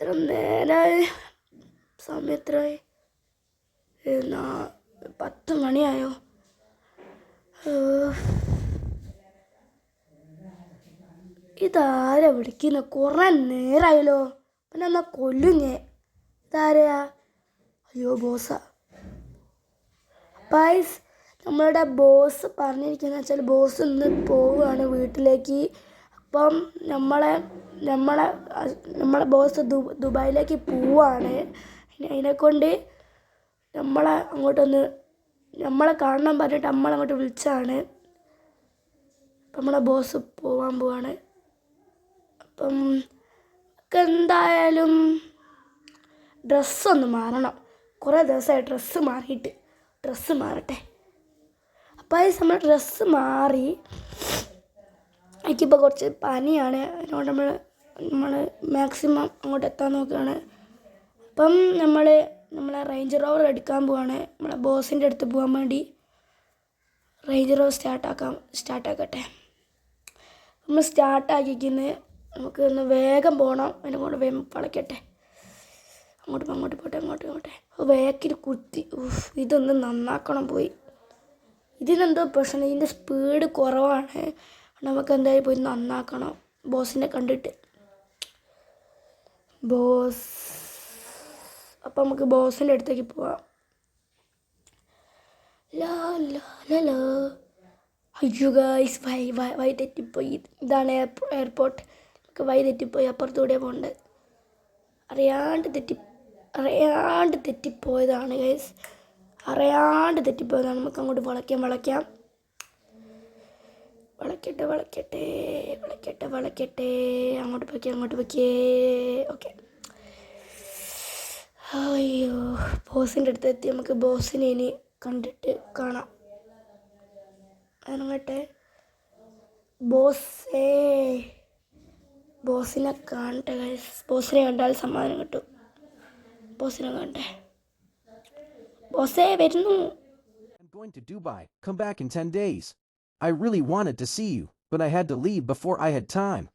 എത്ര നേരമായി? സമയം എത്രയായി? 10 മണിയായോ? ഇതാരാ വിളിക്കുന്ന? കുറേ നേരമായല്ലോ. പിന്നെ എന്നാ കൊല്ലുഞ്ഞേ. ഇതാരെയാ? അയ്യോ, ബോസാ. പൈസ്, നമ്മളുടെ ബോസ് പറഞ്ഞിരിക്കുന്നത് വെച്ചാൽ ബോസ് ഇന്ന് പോവുകയാണ് വീട്ടിലേക്ക്. അപ്പം നമ്മളെ ബോസ് ദുബായിലേക്ക് പോവാണ്. അതിനെക്കൊണ്ട് നമ്മളെ കാണണം പറഞ്ഞിട്ട് നമ്മളങ്ങോട്ട് വിളിച്ചാണ്. അപ്പം നമ്മളെ ബോസ് പോവാൻ പോവാണ്. അപ്പം എന്തായാലും ഡ്രസ്സൊന്ന് മാറണം. കുറേ ദിവസമായി ഡ്രസ്സ് മാറട്ടെ. അപ്പോൾ നമ്മൾ ഡ്രസ്സ് മാറി. എനിക്കിപ്പോൾ കുറച്ച് പനിയാണ്. അതുകൊണ്ട് നമ്മൾ മാക്സിമം അങ്ങോട്ട് എത്താൻ നോക്കുകയാണ്. അപ്പം നമ്മളെ റേഞ്ച് റോവർ എടുക്കാൻ പോവാണ്. നമ്മളെ ബോസിൻ്റെ അടുത്ത് പോകാൻ വേണ്ടി റേഞ്ച് റോവർ സ്റ്റാർട്ടാക്കട്ടെ. നമ്മൾ സ്റ്റാർട്ടാക്കിക്കുന്നത് നമുക്ക് ഒന്ന് വേഗം പോകണം. അതിനെ കൊണ്ട് വേഗം വളയ്ക്കട്ടെ. അങ്ങോട്ട് പോട്ടെ. വേക്കിൽ കുത്തി. ഇതൊന്ന് നന്നാക്കണം പോയി. ഇതിനെന്തോ പ്രശ്നം, ഇതിൻ്റെ സ്പീഡ് കുറവാണ്. നമുക്ക് എന്തായാലും പോയി നന്നാക്കണം ബോസിനെ കണ്ടിട്ട്. അപ്പം നമുക്ക് ബോസിൻ്റെ അടുത്തേക്ക് പോവാം. അയ്യോ ഗൈസ്, വഴി തെറ്റിപ്പോയി. ഇതാണ് എയർപോർട്ട്. നമുക്ക് വഴി തെറ്റിപ്പോയി. അപ്പുറത്തൂടെ പോകേണ്ടത്. അറിയാണ്ട് തെറ്റിപ്പോയതാണ് ഗൈസ്. നമുക്ക് അങ്ങോട്ട് വളയ്ക്കാം. വളയ്ക്കട്ടെ. അങ്ങോട്ട് പോയിക്കേ. ഓക്കെ. അയ്യോ, ബോസിൻ്റെ അടുത്ത് എത്തി. നമുക്ക് ബോസിനെ ഇനി കണ്ടിട്ട് കാണാം. അതിനങ്ങട്ടെ. ബോസിനെ കാണട്ടെ ഗൈസ്. ബോസിനെ കണ്ടാൽ സമ്മാനം കിട്ടും. ബോസിനെ കാണട്ടെ. ബോസേ വരുന്നു. I'm going to Dubai. Come back in 10 days. I really wanted to see you, but I had to leave before I had time.